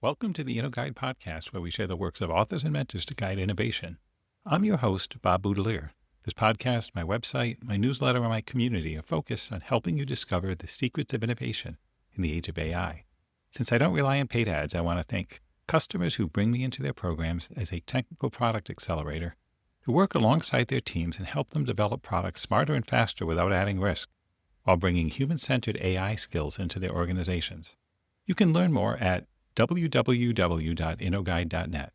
Welcome to the InnoGuide podcast, where we share the works of authors and mentors to guide innovation. I'm your host, Bob Boudelier. This podcast, my website, my newsletter, and my community are focused on helping you discover the secrets of innovation in the age of AI. Since I don't rely on paid ads, I want to thank customers who bring me into their programs as a technical product accelerator to work alongside their teams and help them develop products smarter and faster without adding risk, while bringing human-centered AI skills into their organizations. You can learn more at www.innoguide.net.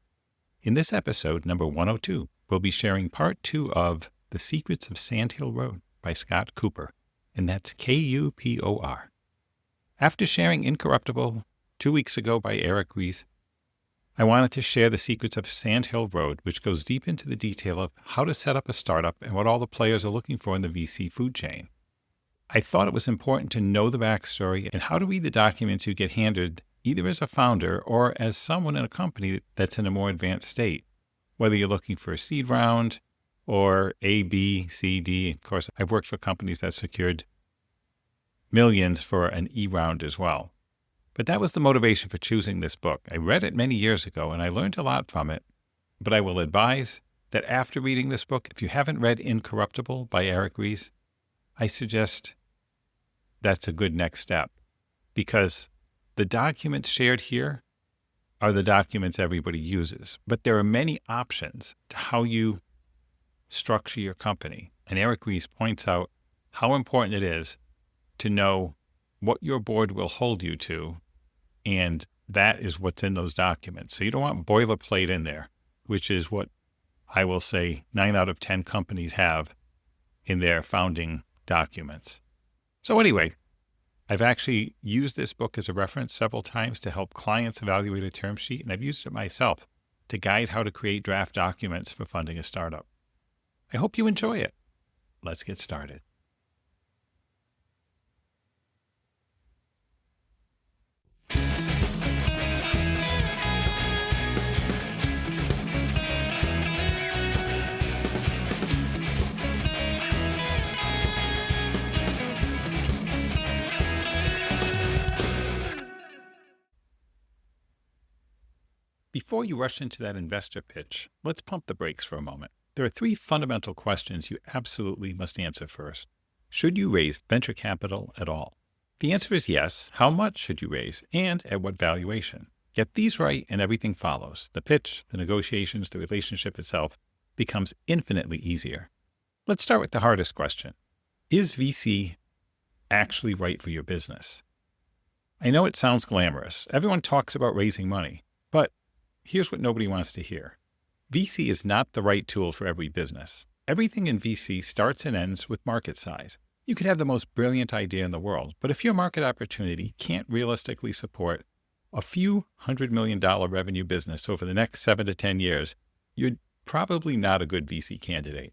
In this episode, number 102, we'll be sharing part 2 of The Secrets of Sandhill Road by Scott Kupor, and that's Kupor. After sharing Incorruptible 2 weeks ago by Eric Ries, I wanted to share The Secrets of Sandhill Road, which goes deep into the detail of how to set up a startup and what all the players are looking for in the VC food chain. I thought it was important to know the backstory and how to read the documents you get handed either as a founder or as someone in a company that's in a more advanced state, whether you're looking for a seed round or A, B, C, D. Of course, I've worked for companies that secured millions for an E round as well. But that was the motivation for choosing this book. I read it many years ago and I learned a lot from it, but I will advise that after reading this book, if you haven't read Incorruptible by Eric Ries, I suggest that's a good next step, because the documents shared here are the documents everybody uses, but there are many options to how you structure your company. And Eric Ries points out how important it is to know what your board will hold you to, and that is what's in those documents. So you don't want boilerplate in there, which is what I will say 9 out of 10 companies have in their founding documents. So anyway, I've actually used this book as a reference several times to help clients evaluate a term sheet, and I've used it myself to guide how to create draft documents for funding a startup. I hope you enjoy it. Let's get started. Before you rush into that investor pitch, let's pump the brakes for a moment. There are 3 fundamental questions you absolutely must answer first. Should you raise venture capital at all? The answer is yes. How much should you raise, and at what valuation? Get these right and everything follows. The pitch, the negotiations, the relationship itself becomes infinitely easier. Let's start with the hardest question. Is VC actually right for your business? I know it sounds glamorous. Everyone talks about raising money, but here's what nobody wants to hear. VC is not the right tool for every business. Everything in VC starts and ends with market size. You could have the most brilliant idea in the world, but if your market opportunity can't realistically support a few $100 million revenue business over the next 7 to 10 years, you're probably not a good VC candidate.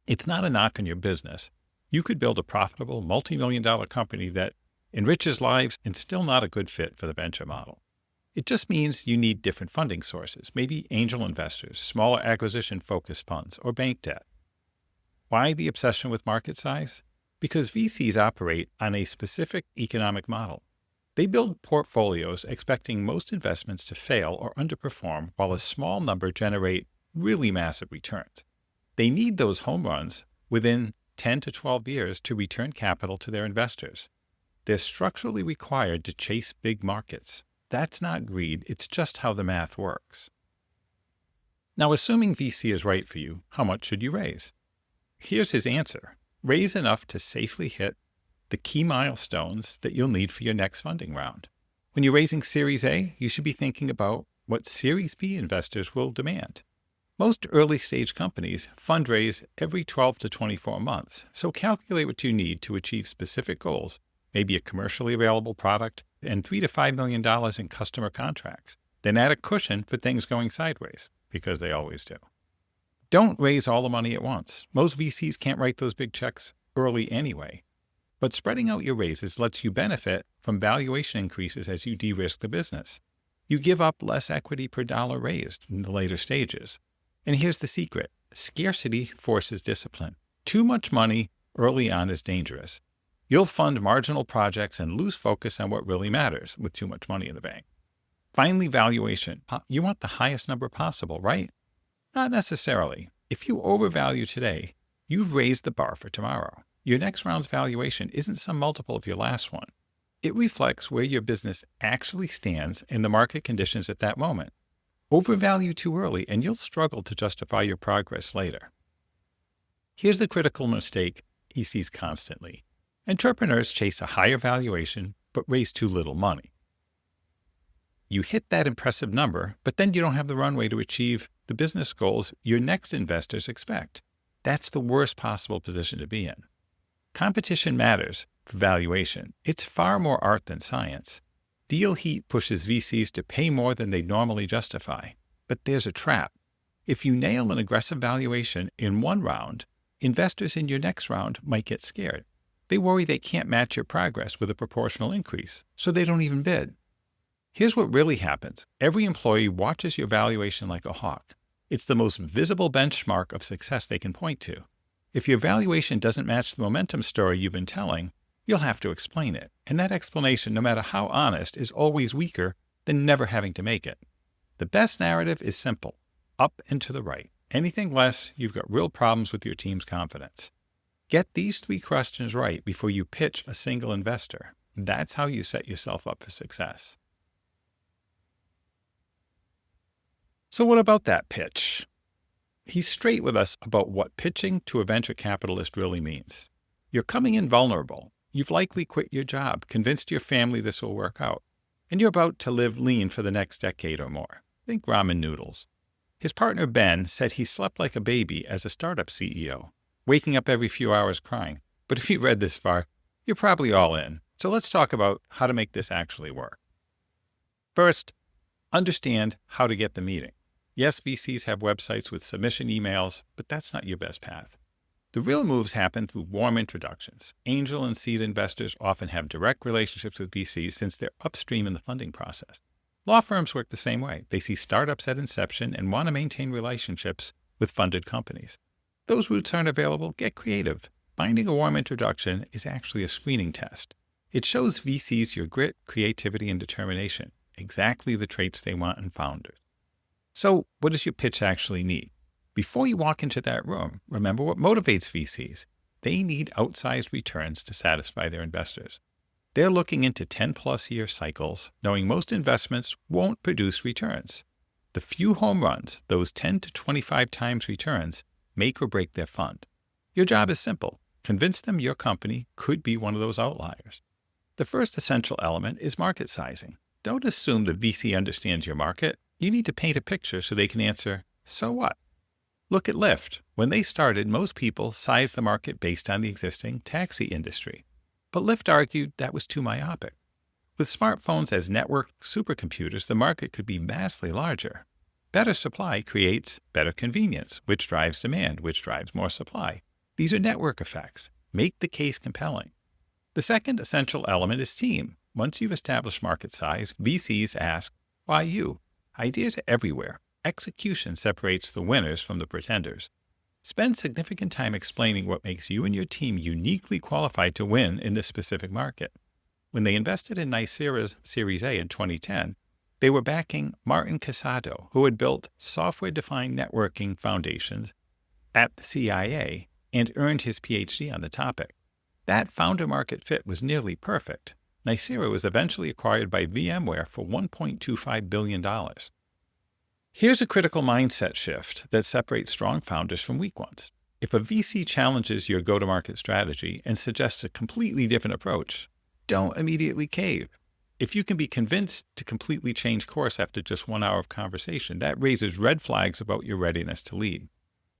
It's not a knock on your business. You could build a profitable multi-million-dollar company that enriches lives and still not a good fit for the venture model. It just means you need different funding sources, maybe angel investors, smaller acquisition-focused funds, or bank debt. Why the obsession with market size? Because VCs operate on a specific economic model. They build portfolios expecting most investments to fail or underperform, while a small number generate really massive returns. They need those home runs within 10 to 12 years to return capital to their investors. They're structurally required to chase big markets. That's not greed, it's just how the math works. Now, assuming VC is right for you, how much should you raise? Here's his answer. Raise enough to safely hit the key milestones that you'll need for your next funding round. When you're raising Series A, you should be thinking about what Series B investors will demand. Most early-stage companies fundraise every 12 to 24 months, so calculate what you need to achieve specific goals, maybe a commercially available product, and $3 to $5 million in customer contracts. Then add a cushion for things going sideways, because they always do. Don't raise all the money at once. Most VCs can't write those big checks early anyway. But spreading out your raises lets you benefit from valuation increases as you de-risk the business. You give up less equity per dollar raised in the later stages. And here's the secret. Scarcity forces discipline. Too much money early on is dangerous. You'll fund marginal projects and lose focus on what really matters with too much money in the bank. Finally, valuation. You want the highest number possible, right? Not necessarily. If you overvalue today, you've raised the bar for tomorrow. Your next round's valuation isn't some multiple of your last one. It reflects where your business actually stands in the market conditions at that moment. Overvalue too early and you'll struggle to justify your progress later. Here's the critical mistake he sees constantly. Entrepreneurs chase a higher valuation but raise too little money. You hit that impressive number, but then you don't have the runway to achieve the business goals your next investors expect. That's the worst possible position to be in. Competition matters for valuation. It's far more art than science. Deal heat pushes VCs to pay more than they normally justify. But there's a trap. If you nail an aggressive valuation in one round, investors in your next round might get scared. They worry they can't match your progress with a proportional increase, so they don't even bid. Here's what really happens. Every employee watches your valuation like a hawk. It's the most visible benchmark of success they can point to. If your valuation doesn't match the momentum story you've been telling, you'll have to explain it. And that explanation, no matter how honest, is always weaker than never having to make it. The best narrative is simple, up and to the right. Anything less, you've got real problems with your team's confidence. Get these 3 questions right before you pitch a single investor. That's how you set yourself up for success. So what about that pitch? He's straight with us about what pitching to a venture capitalist really means. You're coming in vulnerable. You've likely quit your job, convinced your family this will work out, and you're about to live lean for the next decade or more. Think ramen noodles. His partner Ben said he slept like a baby as a startup CEO, waking up every few hours crying. But if you read this far, you're probably all in. So let's talk about how to make this actually work. First, understand how to get the meeting. Yes, VCs have websites with submission emails, but that's not your best path. The real moves happen through warm introductions. Angel and seed investors often have direct relationships with VCs since they're upstream in the funding process. Law firms work the same way. They see startups at inception and want to maintain relationships with funded companies. Those routes aren't available. Get creative. Finding a warm introduction is actually a screening test. It shows VCs your grit, creativity, and determination, exactly the traits they want in founders. So, what does your pitch actually need? Before you walk into that room, remember what motivates VCs. They need outsized returns to satisfy their investors. They're looking into 10-plus year cycles, knowing most investments won't produce returns. The few home runs, those 10 to 25 times returns, make or break their fund. Your job is simple. Convince them your company could be one of those outliers. The first essential element is market sizing. Don't assume the VC understands your market. You need to paint a picture so they can answer, so what? Look at Lyft. When they started, most people sized the market based on the existing taxi industry. But Lyft argued that was too myopic. With smartphones as network supercomputers, the market could be vastly larger. Better supply creates better convenience, which drives demand, which drives more supply. These are network effects. Make the case compelling. The second essential element is team. Once you've established market size, VCs ask, why you? Ideas are everywhere. Execution separates the winners from the pretenders. Spend significant time explaining what makes you and your team uniquely qualified to win in this specific market. When they invested in Nicira's Series A in 2010, they were backing Martin Casado, who had built software-defined networking foundations at the CIA and earned his PhD on the topic. That founder market fit was nearly perfect. Nicira was eventually acquired by VMware for $1.25 billion. Here's a critical mindset shift that separates strong founders from weak ones. If a VC challenges your go-to-market strategy and suggests a completely different approach, don't immediately cave. If you can be convinced to completely change course after just 1 hour of conversation, that raises red flags about your readiness to lead.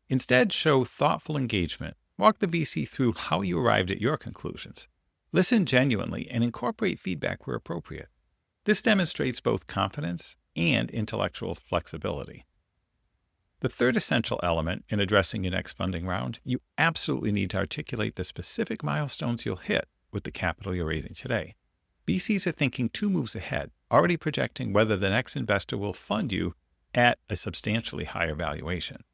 Instead, show thoughtful engagement. Walk the VC through how you arrived at your conclusions. Listen genuinely and incorporate feedback where appropriate. This demonstrates both confidence and intellectual flexibility. The third essential element in addressing your next funding round, you absolutely need to articulate the specific milestones you'll hit with the capital you're raising today. VCs are thinking 2 moves ahead, already projecting whether the next investor will fund you at a substantially higher valuation.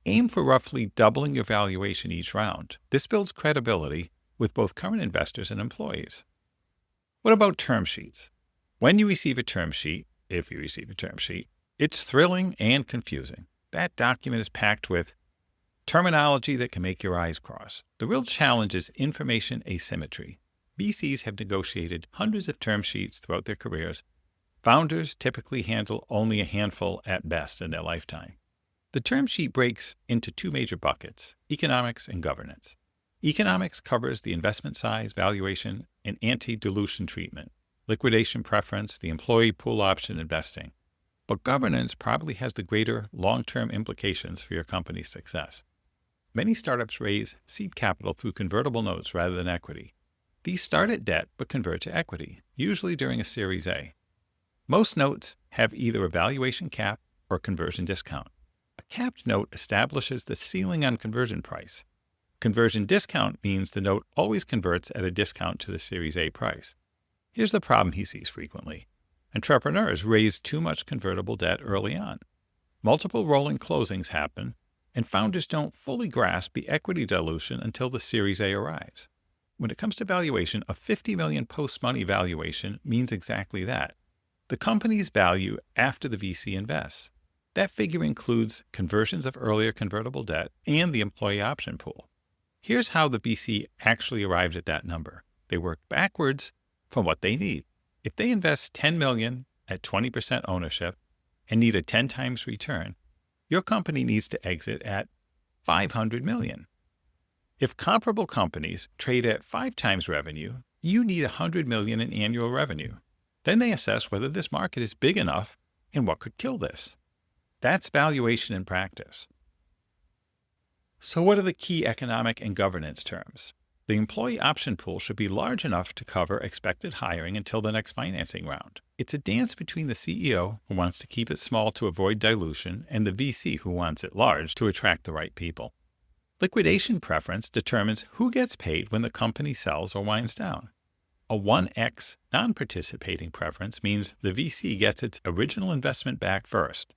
Aim for roughly doubling your valuation each round. This builds credibility with both current investors and employees. What about term sheets? When you receive a term sheet, if you receive a term sheet. It's thrilling and confusing. That document is packed with terminology that can make your eyes cross. The real challenge is information asymmetry. VCs have negotiated hundreds of term sheets throughout their careers. Founders typically handle only a handful at best in their lifetime. The term sheet breaks into two major buckets, economics and governance. Economics covers the investment size, valuation, and anti-dilution treatment, liquidation preference, the employee pool option investing. But governance probably has the greater long-term implications for your company's success. Many startups raise seed capital through convertible notes rather than equity. These start at debt but convert to equity, usually during a Series A. Most notes have either a valuation cap or conversion discount. A capped note establishes the ceiling on conversion price. Conversion discount means the note always converts at a discount to the Series A price. Here's the problem he sees frequently. Entrepreneurs raise too much convertible debt early on. Multiple rolling closings happen, and founders don't fully grasp the equity dilution until the Series A arrives. When it comes to valuation, a $50 million post-money valuation means exactly that. The company's value after the VC invests. That figure includes conversions of earlier convertible debt and the employee option pool. Here's how the VC actually arrived at that number. They work backwards from what they need. If they invest $10 million at 20% ownership and need a 10 times return, your company needs to exit at $500 million. If comparable companies trade at 5 times revenue, you need $100 million in annual revenue. Then they assess whether this market is big enough and what could kill this. That's valuation in practice. So what are the key economic and governance terms? The employee option pool should be large enough to cover expected hiring until the next financing round. It's a dance between the CEO, who wants to keep it small to avoid dilution, and the VC, who wants it large to attract the right people. Liquidation preference determines who gets paid when the company sells or winds down. A 1x non-participating preference means the VC gets its original investment back first.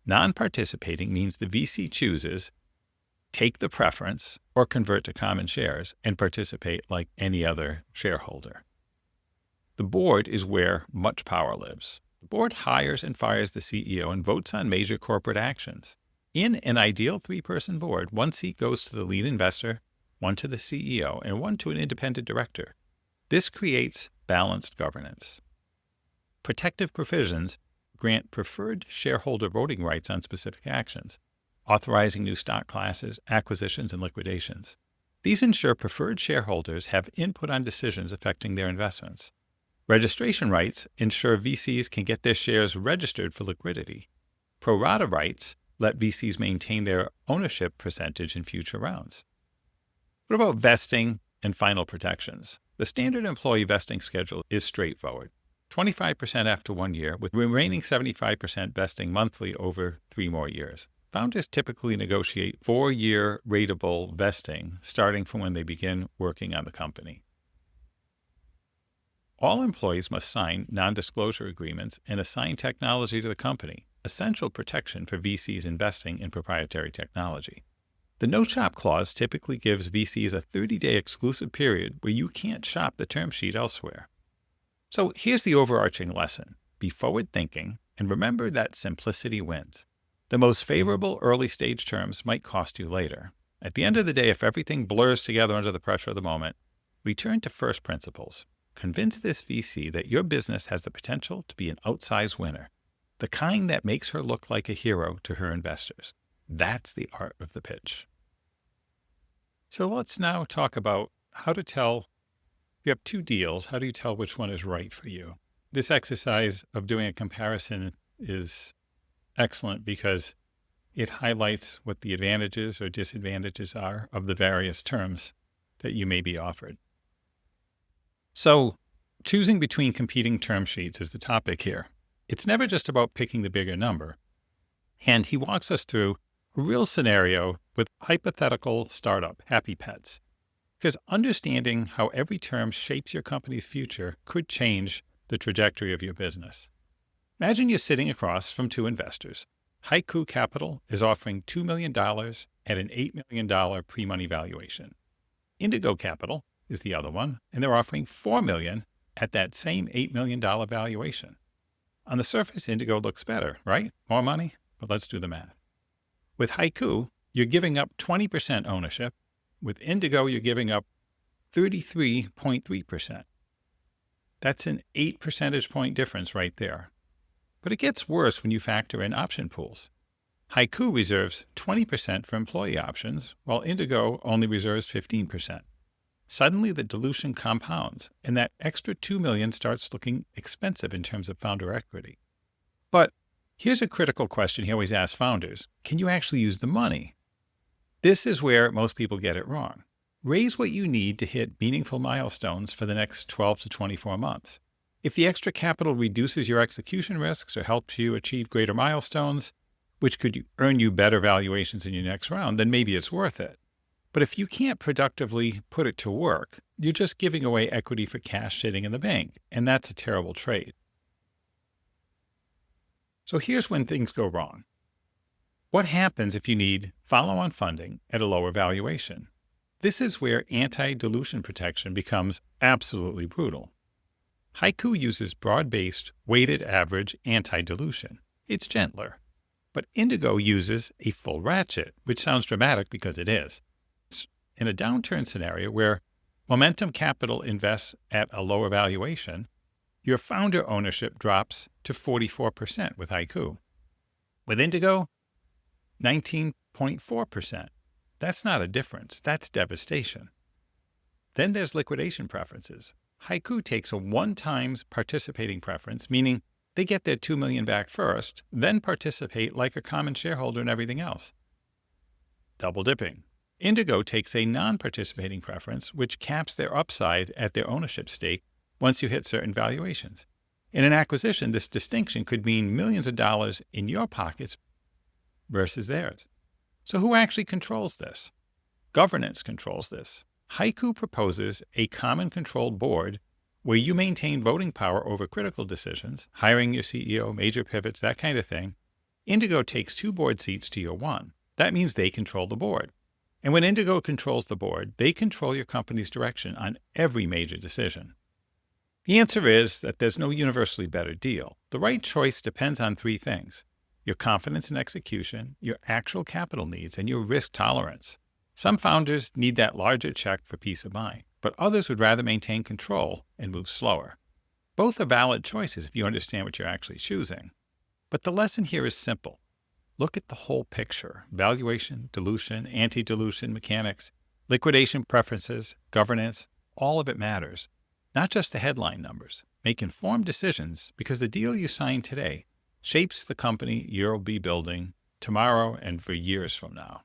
Non-participating means the VC chooses take the preference or convert to common shares and participate like any other shareholder. The board is where much power lives. The board hires and fires the CEO and votes on major corporate actions. In an ideal 3-person board, 1 seat goes to the lead investor, 1 to the CEO, and 1 to an independent director. This creates balanced governance. Protective provisions grant preferred shareholder voting rights on specific actions, authorizing new stock classes, acquisitions, and liquidations. These ensure preferred shareholders have input on decisions affecting their investments. Registration rights ensure VCs can get their shares registered for liquidity. Pro rata rights let VCs maintain their ownership percentage in future rounds. What about vesting and final protections? The standard employee vesting schedule is straightforward. 25% after 1 year, with remaining 75% vesting monthly over 3 more years. Founders typically negotiate 4-year ratable vesting starting from when they begin working on the company. All employees must sign non-disclosure agreements and assign technology to the company, essential protection for VCs investing in proprietary technology. The no-shop clause typically gives VCs a 30-day exclusive period where you can't shop the term sheet elsewhere. So here's the overarching lesson. Be forward-thinking and remember that simplicity wins. The most favorable early-stage terms might cost you later. At the end of the day, if everything blurs together under the pressure of the moment, return to first principles. Convince this VC that your business has the potential to be an outsized winner, the kind that makes her look like a hero to her investors. That's the art of the pitch. So let's now talk about how to tell. You have 2 deals. How do you tell which one is right for you? This exercise of doing a comparison is excellent because it highlights what the advantages or disadvantages are of the various terms that you may be offered. So choosing between competing term sheets is the topic here. It's never just about picking the bigger number. And he walks us through a real scenario with hypothetical startup, Happy Pets. Because understanding how every term shapes your company's future could change the trajectory of your business. Imagine you're sitting across from 2 investors. Haiku Capital is offering $2 million at an $8 million pre-money valuation. Indigo Capital is the other one, and they're offering $4 million at that same $8 million valuation. On the surface, Indigo looks better, right? More money? But let's do the math. With Haiku, you're giving up 20% ownership. With Indigo, you're giving up 33.3%. That's an 8 percentage point difference right there. But it gets worse when you factor in option pools. Haiku reserves 20% for employee options, while Indigo only reserves 15%. Suddenly, the dilution compounds, and that extra $2 million starts looking expensive in terms of founder equity. But here's a critical question he always asks founders. Can you actually use the money? This is where most people get it wrong. Raise what you need to hit meaningful milestones for the next 12 to 24 months. If the extra capital reduces your execution risks or helps you achieve greater milestones, which could earn you better valuations in your next round, then maybe it's worth it. But if you can't productively put it to work, you're just giving away equity for cash sitting in the bank, and that's a terrible trade. So here's when things go wrong. What happens if you need follow-on funding at a lower valuation? This is where anti-dilution protection becomes absolutely brutal. Haiku uses broad-based, weighted average anti-dilution. It's gentler. But Indigo uses a full ratchet, which sounds dramatic because it is. In a downturn scenario where momentum capital invests at a lower valuation, your founder ownership drops to 44% with Haiku. With Indigo, 19.4%. That's not a difference. That's devastation. Then there's liquidation preferences. Haiku takes a one-times participating preference, meaning they get their $2 million back first, then participate like a common shareholder in everything else. Double dipping. Indigo takes a non-participating preference, which caps their upside at their ownership stake once you hit certain valuations. In an acquisition, this distinction could mean millions of dollars in your pockets versus theirs. So who actually controls this? Governance controls this. Haiku proposes a common controlled board where you maintain voting power over critical decisions, hiring your CEO, major pivots, that kind of thing. Indigo takes 2 board seats to your 1. That means they control the board. And when Indigo controls the board, they control your company's direction on every major decision. The answer is that there's no universally better deal. The right choice depends on 3 things: your confidence in execution, your actual capital needs, and your risk tolerance. Some founders need that larger check for peace of mind, but others would rather maintain control and move slower. Both are valid choices if you understand what you're actually choosing. But the lesson here is simple. Look at the whole picture: valuation, dilution, anti-dilution mechanics, liquidation preferences, governance. All of it matters, not just the headline numbers. Make informed decisions because the deal you sign today shapes the company you'll be building tomorrow and for years from now.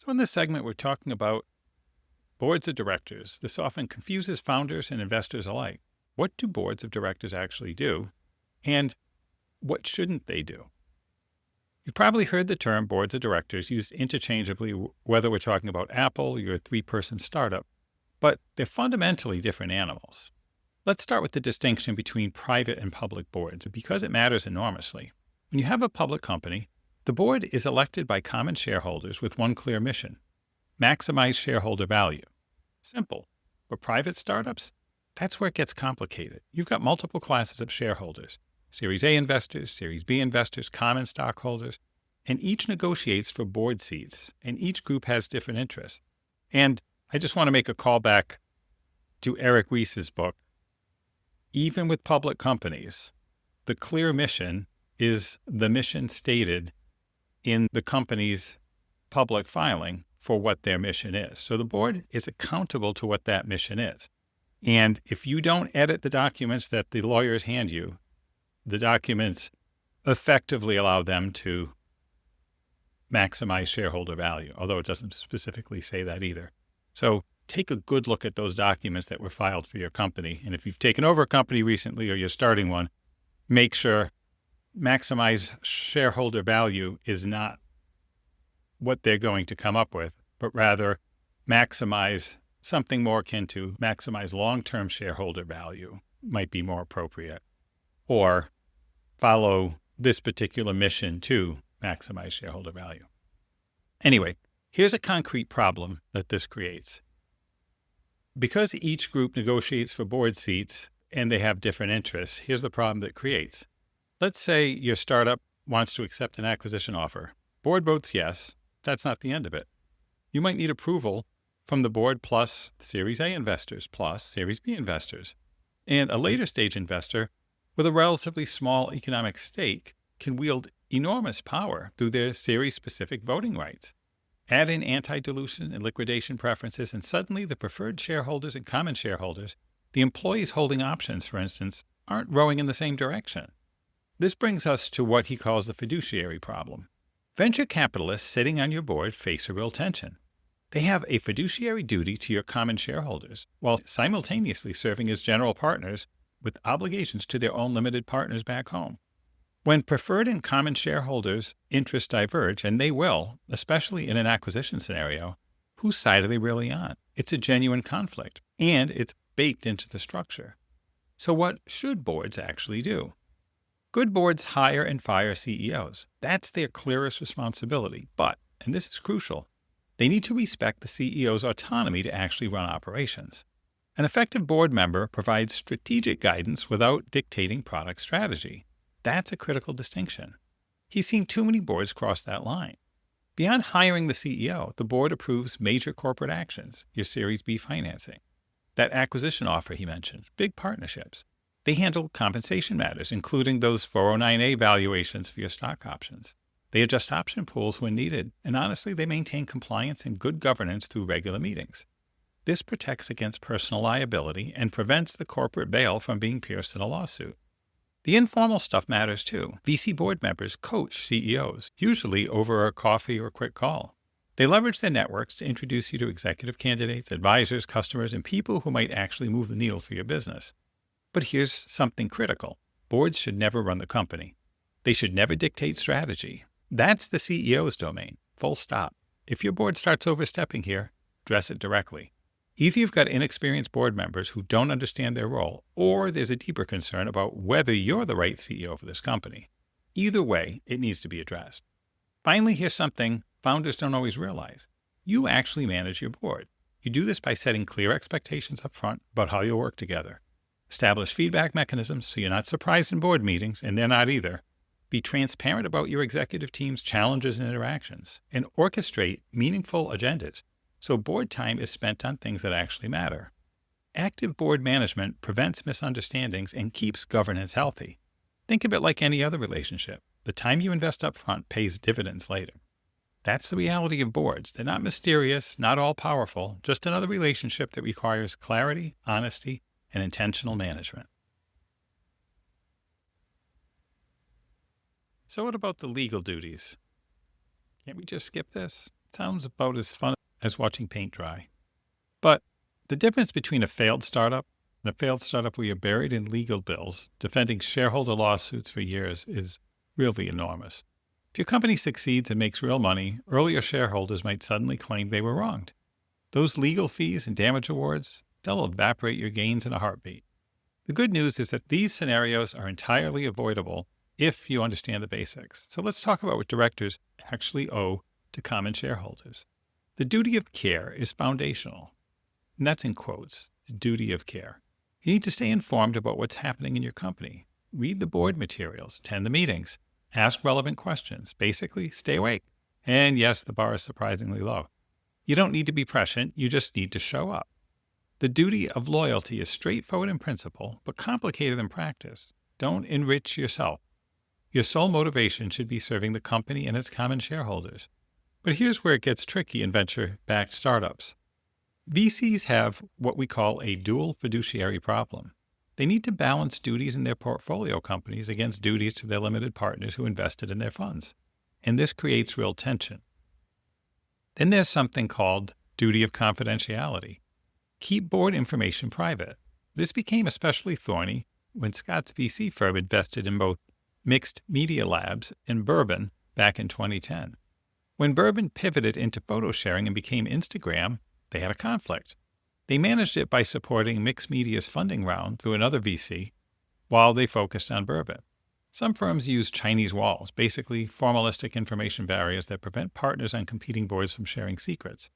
So in this segment, we're talking about boards of directors. This often confuses founders and investors alike. What do boards of directors actually do, and what shouldn't they do? You've probably heard the term boards of directors used interchangeably, whether we're talking about Apple or your 3-person startup, but they're fundamentally different animals. Let's start with the distinction between private and public boards, because it matters enormously. When you have a public company, the board is elected by common shareholders with one clear mission: maximize shareholder value. Simple. For private startups, that's where it gets complicated. You've got multiple classes of shareholders: Series A investors, Series B investors, common stockholders, and each negotiates for board seats, and each group has different interests. And I just want to make a callback to Eric Ries's book. Even with public companies, the clear mission is the mission stated in the company's public filing for what their mission is. So the board is accountable to what that mission is. And if you don't edit the documents that the lawyers hand you, the documents effectively allow them to maximize shareholder value, although it doesn't specifically say that either. So take a good look at those documents that were filed for your company. And if you've taken over a company recently or you're starting one, make sure maximize shareholder value is not what they're going to come up with, but rather maximize something more akin to maximize long-term shareholder value might be more appropriate, or follow this particular mission to maximize shareholder value. Anyway, here's a concrete problem that this creates. Because each group negotiates for board seats and they have different interests, here's the problem that creates. Let's say your startup wants to accept an acquisition offer. Board votes yes. That's not the end of it. You might need approval from the board plus Series A investors plus Series B investors. And a later stage investor with a relatively small economic stake can wield enormous power through their series-specific voting rights. Add in anti-dilution and liquidation preferences, and suddenly the preferred shareholders and common shareholders, the employees holding options, for instance, aren't rowing in the same direction. This brings us to what he calls the fiduciary problem. Venture capitalists sitting on your board face a real tension. They have a fiduciary duty to your common shareholders, while simultaneously serving as general partners with obligations to their own limited partners back home. When preferred and common shareholders' interests diverge, and they will, especially in an acquisition scenario, whose side are they really on? It's a genuine conflict, and it's baked into the structure. So what should boards actually do? Good boards hire and fire CEOs. That's their clearest responsibility. But, and this is crucial, they need to respect the CEO's autonomy to actually run operations. An effective board member provides strategic guidance without dictating product strategy. That's a critical distinction. He's seen too many boards cross that line. Beyond hiring the CEO, the board approves major corporate actions, your Series B financing, that acquisition offer he mentioned, big partnerships. They handle compensation matters, including those 409A valuations for your stock options. They adjust option pools when needed, and honestly, they maintain compliance and good governance through regular meetings. This protects against personal liability and prevents the corporate veil from being pierced in a lawsuit. The informal stuff matters too. VC board members coach CEOs, usually over a coffee or quick call. They leverage their networks to introduce you to executive candidates, advisors, customers, and people who might actually move the needle for your business. But here's something critical. Boards should never run the company. They should never dictate strategy. That's the CEO's domain. Full stop. If your board starts overstepping here, address it directly. Either you've got inexperienced board members who don't understand their role, or there's a deeper concern about whether you're the right CEO for this company. Either way, it needs to be addressed. Finally, here's something founders don't always realize. You actually manage your board. You do this by setting clear expectations up front about how you'll work together. Establish feedback mechanisms so you're not surprised in board meetings, and they're not either. Be transparent about your executive team's challenges and interactions, and orchestrate meaningful agendas so board time is spent on things that actually matter. Active board management prevents misunderstandings and keeps governance healthy. Think of it like any other relationship. The time you invest up front pays dividends later. That's the reality of boards. They're not mysterious, not all-powerful, just another relationship that requires clarity, honesty, and intentional management. So what about the legal duties? Can't we just skip this? It sounds about as fun as watching paint dry. But the difference between a failed startup and a failed startup where you're buried in legal bills, defending shareholder lawsuits for years, is really enormous. If your company succeeds and makes real money, earlier shareholders might suddenly claim they were wronged. Those legal fees and damage awards, they'll evaporate your gains in a heartbeat. The good news is that these scenarios are entirely avoidable if you understand the basics. So let's talk about what directors actually owe to common shareholders. The duty of care is foundational, and that's in quotes, the duty of care. You need to stay informed about what's happening in your company. Read the board materials, attend the meetings, ask relevant questions. Basically, stay awake. And yes, the bar is surprisingly low. You don't need to be prescient, you just need to show up. The duty of loyalty is straightforward in principle, but complicated in practice. Don't enrich yourself. Your sole motivation should be serving the company and its common shareholders. But here's where it gets tricky in venture-backed startups. VCs have what we call a dual fiduciary problem. They need to balance duties in their portfolio companies against duties to their limited partners who invested in their funds. And this creates real tension. Then there's something called duty of confidentiality. Keep board information private. This became especially thorny when Scott's VC firm invested in both Mixed Media Labs and Bourbon back in 2010. When Bourbon pivoted into photo sharing and became Instagram, they had a conflict. They managed it by supporting Mixed Media's funding round through another VC while they focused on Bourbon. Some firms use Chinese walls, basically formalistic information barriers that prevent partners on competing boards from sharing secrets.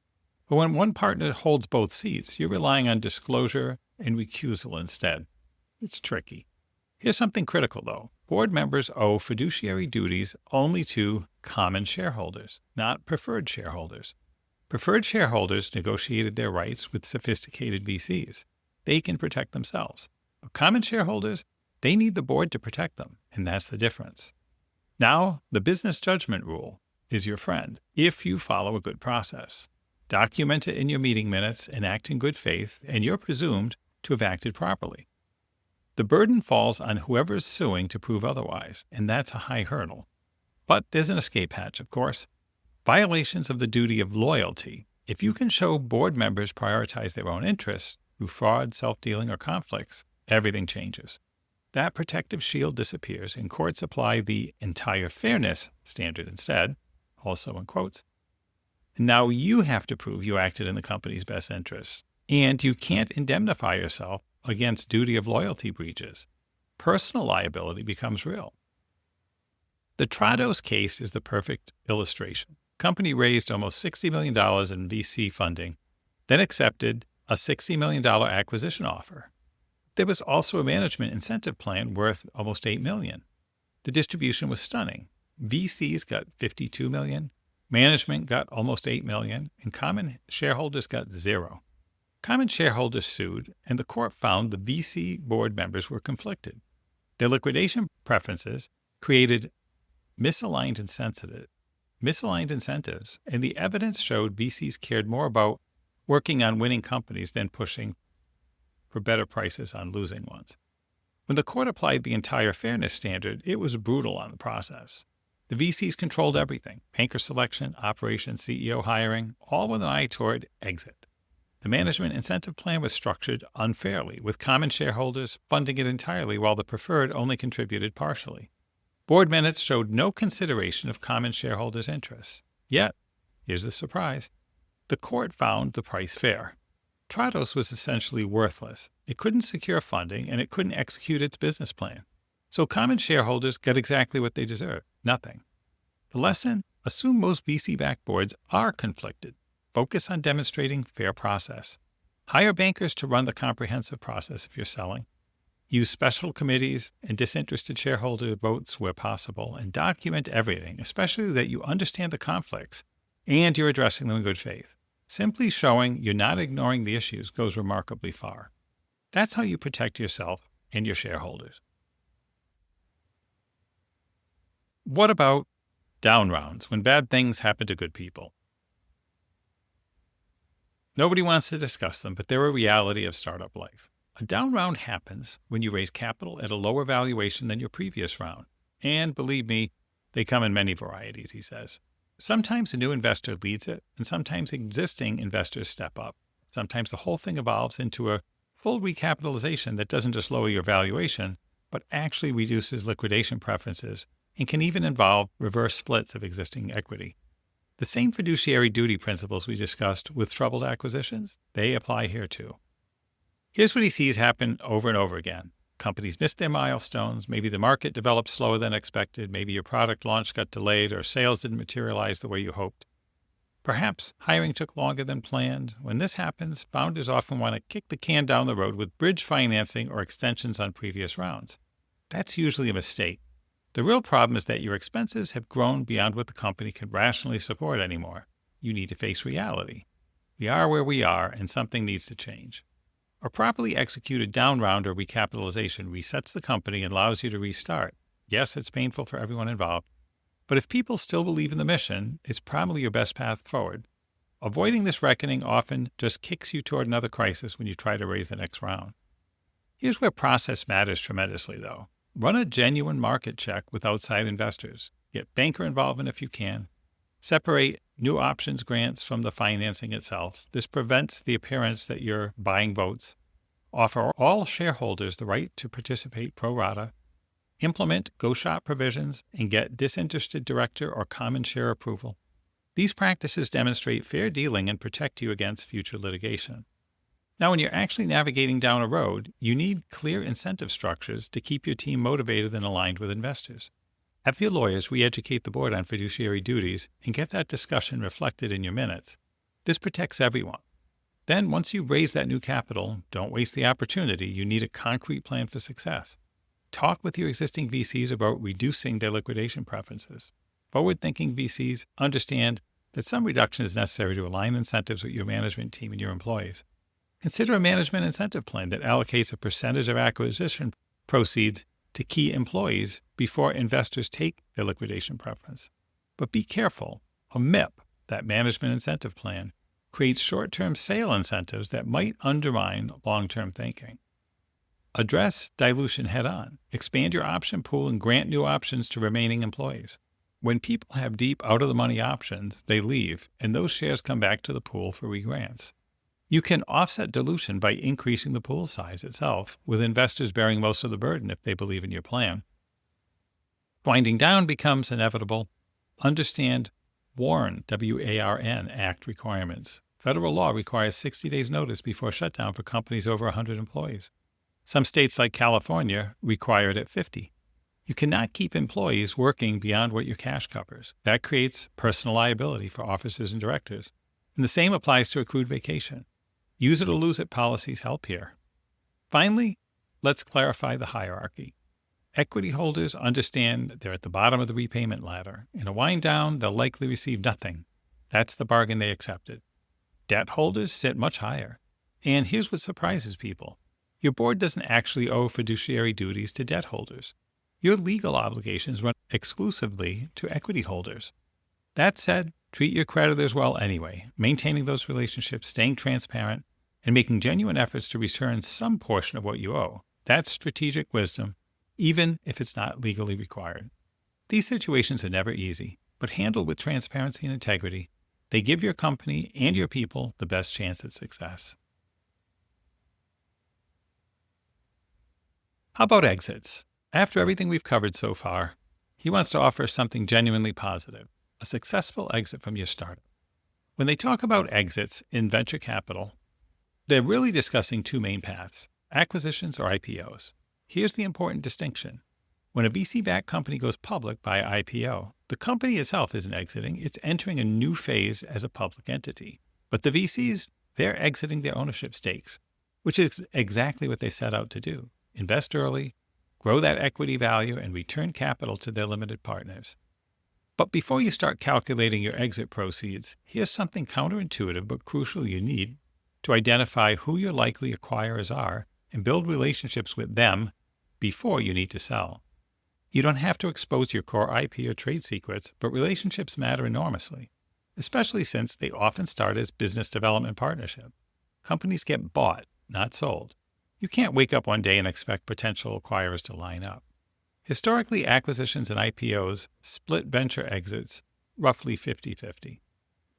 But when one partner holds both seats, you're relying on disclosure and recusal instead. It's tricky. Here's something critical, though. Board members owe fiduciary duties only to common shareholders, not preferred shareholders. Preferred shareholders negotiated their rights with sophisticated VCs. They can protect themselves. But common shareholders, they need the board to protect them, and that's the difference. Now, the business judgment rule is your friend if you follow a good process. Document it in your meeting minutes and act in good faith, and you're presumed to have acted properly. The burden falls on whoever is suing to prove otherwise, and that's a high hurdle. But there's an escape hatch, of course. Violations of the duty of loyalty. If you can show board members prioritize their own interests through fraud, self-dealing, or conflicts, everything changes. That protective shield disappears, and courts apply the entire fairness standard instead, also in quotes. And now you have to prove you acted in the company's best interests, and you can't indemnify yourself against duty of loyalty breaches. Personal liability becomes real. The Trados case is the perfect illustration. The company raised almost $60 million in VC funding, then accepted a $60 million acquisition offer. There was also a management incentive plan worth almost $8 million. The distribution was stunning. VCs got $52 million, management got almost $8 million, and common shareholders got $0. Common shareholders sued, and the court found the VC board members were conflicted. Their liquidation preferences created misaligned incentives, and the evidence showed VCs cared more about working on winning companies than pushing for better prices on losing ones. When the court applied the entire fairness standard, it was brutal on the process. The VCs controlled everything: banker selection, operations, CEO hiring, all with an eye toward exit. The management incentive plan was structured unfairly, with common shareholders funding it entirely while the preferred only contributed partially. Board minutes showed no consideration of common shareholders' interests. Yet, here's the surprise, the court found the price fair. Trados was essentially worthless. It couldn't secure funding, and it couldn't execute its business plan. So common shareholders got exactly what they deserved: nothing. The lesson? Assume most VC-backed boards are conflicted. Focus on demonstrating fair process. Hire bankers to run the comprehensive process if you're selling. Use special committees and disinterested shareholder votes where possible, and document everything, especially that you understand the conflicts and you're addressing them in good faith. Simply showing you're not ignoring the issues goes remarkably far. That's how you protect yourself and your shareholders. What about down rounds, when bad things happen to good people? Nobody wants to discuss them, but they're a reality of startup life. A down round happens when you raise capital at a lower valuation than your previous round. And believe me, they come in many varieties, he says. Sometimes a new investor leads it, and sometimes existing investors step up. Sometimes the whole thing evolves into a full recapitalization that doesn't just lower your valuation, but actually reduces liquidation preferences and can even involve reverse splits of existing equity. The same fiduciary duty principles we discussed with troubled acquisitions, they apply here too. Here's what he sees happen over and over again. Companies miss their milestones. Maybe the market developed slower than expected. Maybe your product launch got delayed or sales didn't materialize the way you hoped. Perhaps hiring took longer than planned. When this happens, founders often want to kick the can down the road with bridge financing or extensions on previous rounds. That's usually a mistake. The real problem is that your expenses have grown beyond what the company can rationally support anymore. You need to face reality. We are where we are, and something needs to change. A properly executed down round or recapitalization resets the company and allows you to restart. Yes, it's painful for everyone involved, but if people still believe in the mission, it's probably your best path forward. Avoiding this reckoning often just kicks you toward another crisis when you try to raise the next round. Here's where process matters tremendously, though. Run a genuine market check with outside investors. Get banker involvement if you can. Separate new options grants from the financing itself. This prevents the appearance that you're buying votes. Offer all shareholders the right to participate pro rata. Implement go-shop provisions and get disinterested director or common share approval. These practices demonstrate fair dealing and protect you against future litigation. Now, when you're actually navigating down a road, you need clear incentive structures to keep your team motivated and aligned with investors. Have your lawyers re-educate the board on fiduciary duties and get that discussion reflected in your minutes. This protects everyone. Then, once you've raised that new capital, don't waste the opportunity. You need a concrete plan for success. Talk with your existing VCs about reducing their liquidation preferences. Forward-thinking VCs understand that some reduction is necessary to align incentives with your management team and your employees. Consider a management incentive plan that allocates a percentage of acquisition proceeds to key employees before investors take their liquidation preference. But be careful. A MIP, that management incentive plan, creates short-term sale incentives that might undermine long-term thinking. Address dilution head-on. Expand your option pool and grant new options to remaining employees. When people have deep out-of-the-money options, they leave, and those shares come back to the pool for regrants. You can offset dilution by increasing the pool size itself, with investors bearing most of the burden if they believe in your plan. Winding down becomes inevitable. Understand WARN, W-A-R-N, Act requirements. Federal law requires 60 days notice before shutdown for companies over 100 employees. Some states like California require it at 50. You cannot keep employees working beyond what your cash covers. That creates personal liability for officers and directors. And the same applies to accrued vacation. Use it or lose it policies help here. Finally, let's clarify the hierarchy. Equity holders understand they're at the bottom of the repayment ladder. In a wind down, they'll likely receive nothing. That's the bargain they accepted. Debt holders sit much higher. And here's what surprises people. Your board doesn't actually owe fiduciary duties to debt holders. Your legal obligations run exclusively to equity holders. That said, treat your creditors well anyway, maintaining those relationships, staying transparent, and making genuine efforts to return some portion of what you owe. That's strategic wisdom, even if it's not legally required. These situations are never easy, but handled with transparency and integrity, they give your company and your people the best chance at success. How about exits? After everything we've covered so far, he wants to offer something genuinely positive, a successful exit from your startup. When they talk about exits in venture capital, they're really discussing two main paths, acquisitions or IPOs. Here's the important distinction. When a VC-backed company goes public by IPO, the company itself isn't exiting, it's entering a new phase as a public entity. But the VCs, they're exiting their ownership stakes, which is exactly what they set out to do. Invest early, grow that equity value, and return capital to their limited partners. But before you start calculating your exit proceeds, here's something counterintuitive but crucial you need to identify who your likely acquirers are and build relationships with them before you need to sell. You don't have to expose your core IP or trade secrets, but relationships matter enormously, especially since they often start as business development partnership. Companies get bought, not sold. You can't wake up one day and expect potential acquirers to line up. Historically, acquisitions and IPOs split venture exits roughly 50-50.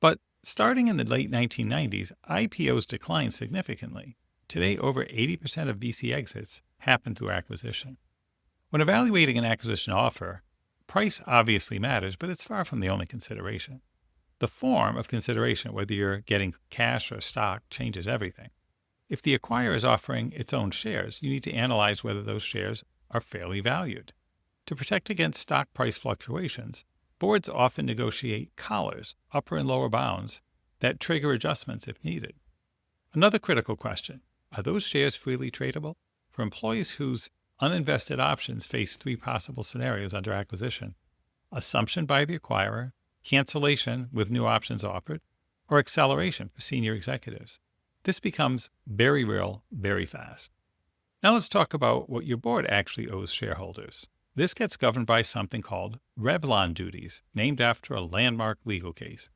But starting in the late 1990s, IPOs declined significantly. Today, over 80% of VC exits happen through acquisition. When evaluating an acquisition offer, price obviously matters, but it's far from the only consideration. The form of consideration, whether you're getting cash or stock, changes everything. If the acquirer is offering its own shares, you need to analyze whether those shares are fairly valued. To protect against stock price fluctuations, boards often negotiate collars, upper and lower bounds, that trigger adjustments if needed. Another critical question, are those shares freely tradable? For employees whose uninvested options face three possible scenarios under acquisition: assumption by the acquirer, cancellation with new options offered, or acceleration for senior executives. This becomes very real, very fast. Now let's talk about what your board actually owes shareholders. This gets governed by something called Revlon duties, named after a landmark legal case.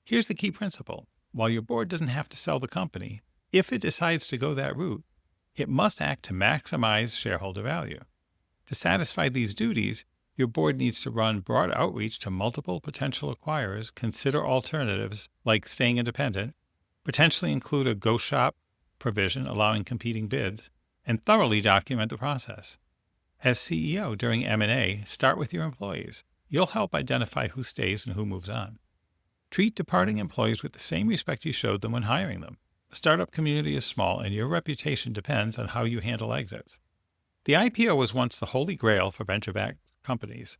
Here's the key principle. While your board doesn't have to sell the company, if it decides to go that route, it must act to maximize shareholder value. To satisfy these duties, your board needs to run broad outreach to multiple potential acquirers, consider alternatives like staying independent, potentially include a go shop provision allowing competing bids, and thoroughly document the process. As CEO during M&A, start with your employees. You'll help identify who stays and who moves on. Treat departing employees with the same respect you showed them when hiring them. The startup community is small, and your reputation depends on how you handle exits. The IPO was once the holy grail for venture-backed companies.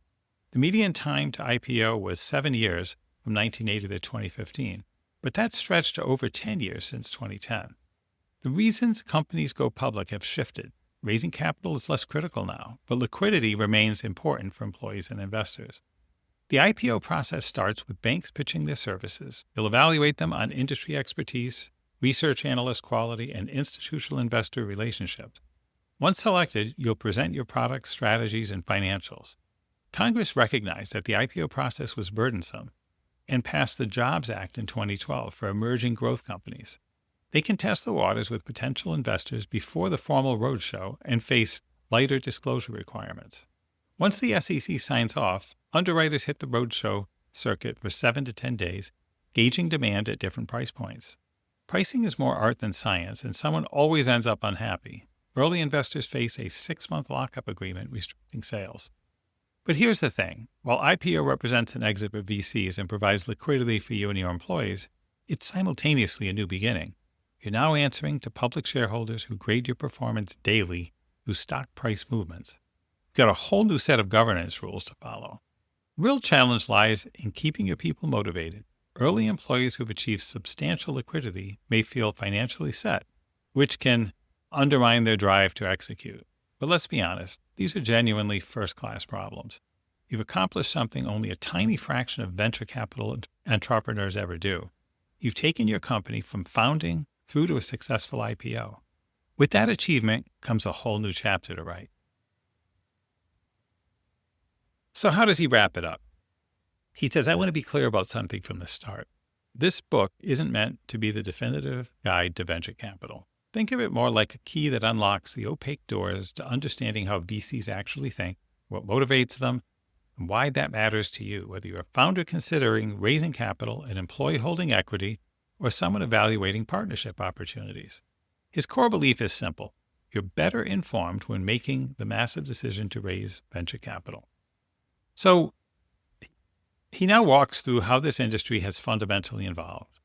The median time to IPO was 7 years from 1980 to 2015. but that's stretched to over 10 years since 2010. The reasons companies go public have shifted. Raising capital is less critical now, but liquidity remains important for employees and investors. The IPO process starts with banks pitching their services. You'll evaluate them on industry expertise, research analyst quality, and institutional investor relationships. Once selected, you'll present your products, strategies, and financials. Congress recognized that the IPO process was burdensome and passed the Jobs Act in 2012 for emerging growth companies. They can test the waters with potential investors before the formal roadshow and face lighter disclosure requirements. Once the SEC signs off, underwriters hit the roadshow circuit for 7 to 10 days, gauging demand at different price points. Pricing is more art than science, and someone always ends up unhappy. Early investors face a 6-month lockup agreement restricting sales. But here's the thing. While IPO represents an exit for VCs and provides liquidity for you and your employees, it's simultaneously a new beginning. You're now answering to public shareholders who grade your performance daily through stock price movements. You've got a whole new set of governance rules to follow. The real challenge lies in keeping your people motivated. Early employees who've achieved substantial liquidity may feel financially set, which can undermine their drive to execute. But let's be honest, these are genuinely first-class problems. You've accomplished something only a tiny fraction of venture capital entrepreneurs ever do. You've taken your company from founding through to a successful IPO. With that achievement comes a whole new chapter to write. So how does he wrap it up? He says, I want to be clear about something from the start. This book isn't meant to be the definitive guide to venture capital. Think of it more like a key that unlocks the opaque doors to understanding how VCs actually think, what motivates them, and why that matters to you, whether you're a founder considering raising capital, an employee holding equity, or someone evaluating partnership opportunities. His core belief is simple. You're better informed when making the massive decision to raise venture capital. So he now walks through how this industry has fundamentally evolved.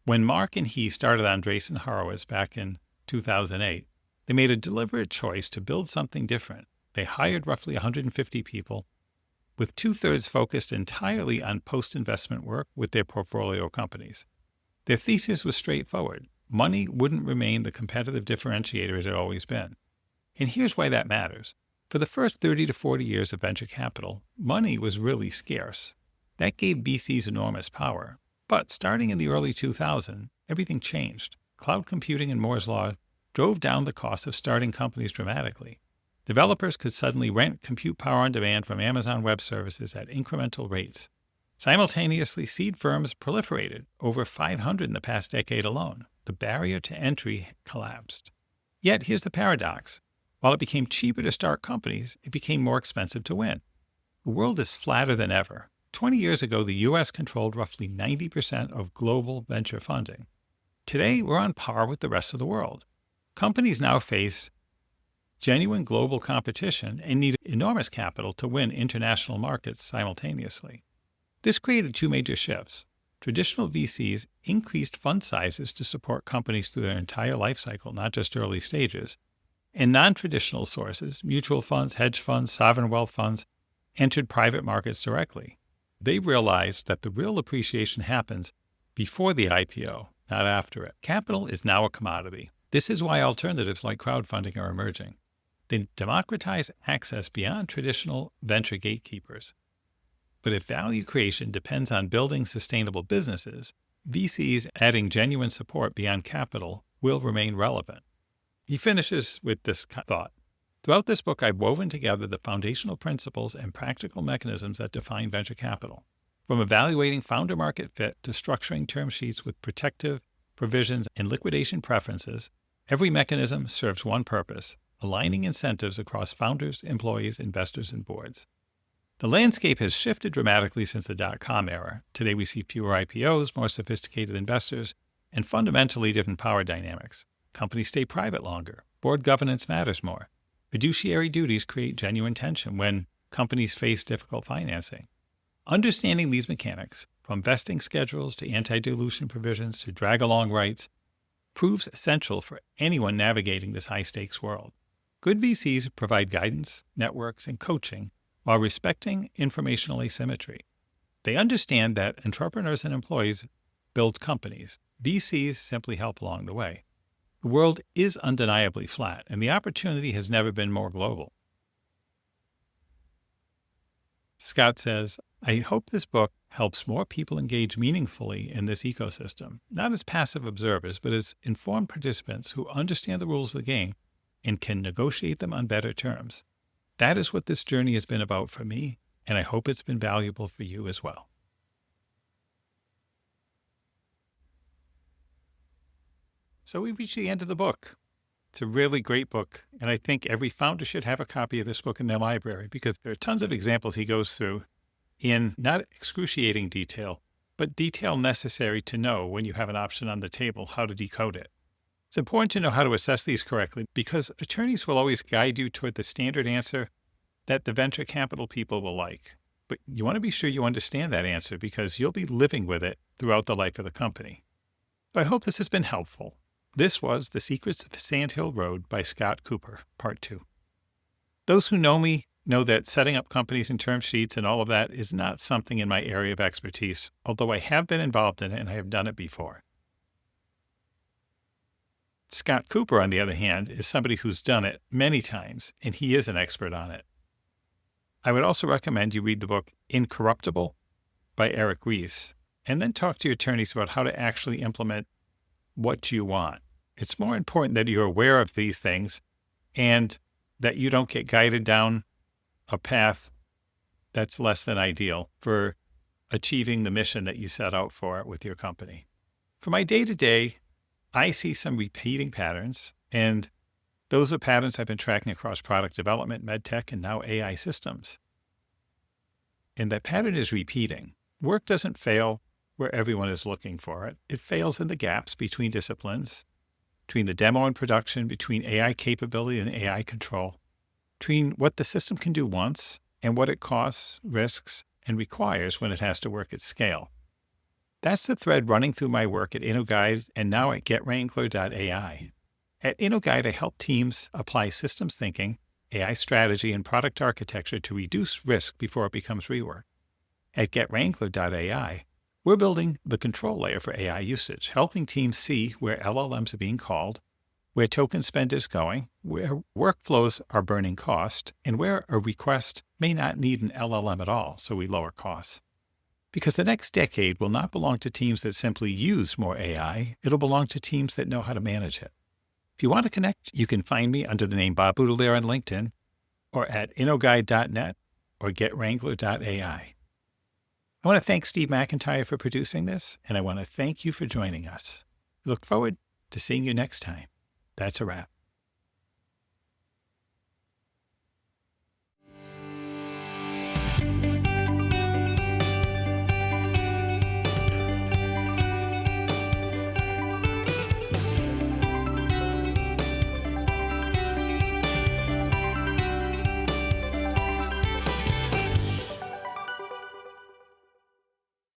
When Mark and he started Andreessen Horowitz back in 2008, they made a deliberate choice to build something different. They hired roughly 150 people, with 2/3 focused entirely on post-investment work with their portfolio companies. Their thesis was straightforward. Money wouldn't remain the competitive differentiator it had always been. And here's why that matters. For the first 30 to 40 years of venture capital, money was really scarce. That gave VCs enormous power. But starting in the early 2000s, everything changed. Cloud computing and Moore's Law drove down the cost of starting companies dramatically. Developers could suddenly rent compute power on demand from Amazon Web Services at incremental rates. Simultaneously, seed firms proliferated, over 500 in the past decade alone. The barrier to entry collapsed. Yet, here's the paradox. While it became cheaper to start companies, it became more expensive to win. The world is flatter than ever. 20 years ago, the U.S. controlled roughly 90% of global venture funding. Today, we're on par with the rest of the world. Companies now face genuine global competition and need enormous capital to win international markets simultaneously. This created two major shifts. Traditional VCs increased fund sizes to support companies through their entire life cycle, not just early stages. And non-traditional sources, mutual funds, hedge funds, sovereign wealth funds, entered private markets directly. They realized that the real appreciation happens before the IPO, not after it. Capital is now a commodity. This is why alternatives like crowdfunding are emerging. They democratize access beyond traditional venture gatekeepers. But if value creation depends on building sustainable businesses, VCs adding genuine support beyond capital will remain relevant. He finishes with this thought. Throughout this book, I've woven together the foundational principles and practical mechanisms that define venture capital. From evaluating founder market fit to structuring term sheets with protective provisions and liquidation preferences, every mechanism serves one purpose: aligning incentives across founders, employees, investors, and boards. The landscape has shifted dramatically since the dot-com era. Today we see fewer IPOs, more sophisticated investors, and fundamentally different power dynamics. Companies stay private longer. Board governance matters more. Fiduciary duties create genuine tension when companies face difficult financing. Understanding these mechanics, from vesting schedules to anti-dilution provisions to drag-along rights, proves essential for anyone navigating this high-stakes world. Good VCs provide guidance, networks, and coaching while respecting informational asymmetry. They understand that entrepreneurs and employees build companies. VCs simply help along the way. The world is undeniably flat, and the opportunity has never been more global. Scott says, I hope this book helps more people engage meaningfully in this ecosystem, not as passive observers, but as informed participants who understand the rules of the game and can negotiate them on better terms. That is what this journey has been about for me, and I hope it's been valuable for you as well. So we've reached the end of the book. It's a really great book, and I think every founder should have a copy of this book in their library because there are tons of examples he goes through in not excruciating detail, but detail necessary to know when you have an option on the table how to decode it. It's important to know how to assess these correctly because attorneys will always guide you toward the standard answer that the venture capital people will like. But you want to be sure you understand that answer because you'll be living with it throughout the life of the company. So I hope this has been helpful. This was The Secrets of Sand Hill Road by Scott Kupor, Part 2. Those who know me know that setting up companies and term sheets and all of that is not something in my area of expertise, although I have been involved in it and I have done it before. Scott Kupor, on the other hand, is somebody who's done it many times, and he is an expert on it. I would also recommend you read the book Incorruptible by Eric Ries, and then talk to your attorneys about how to actually implement what you want. It's more important that you're aware of these things and that you don't get guided down a path that's less than ideal for achieving the mission that you set out for with your company. For my day-to-day, I see some repeating patterns, and those are patterns I've been tracking across product development, medtech, and now AI systems. And that pattern is repeating. Work doesn't fail where everyone is looking for it. It fails in the gaps between disciplines, between the demo and production, between AI capability and AI control, between what the system can do once and what it costs, risks, and requires when it has to work at scale. That's the thread running through my work at InnoGuide and now at GetWrangler.ai. At InnoGuide, I help teams apply systems thinking, AI strategy, and product architecture to reduce risk before it becomes rework. At GetWrangler.ai, we're building the control layer for AI usage, helping teams see where LLMs are being called, where token spend is going, where workflows are burning cost, and where a request may not need an LLM at all, so we lower costs. Because the next decade will not belong to teams that simply use more AI, it'll belong to teams that know how to manage it. If you want to connect, you can find me under the name Bob Boudelier on LinkedIn, or at InnoGuide.net, or GetWrangler.ai. I want to thank Steve McIntyre for producing this, and I want to thank you for joining us. I look forward to seeing you next time. That's a wrap.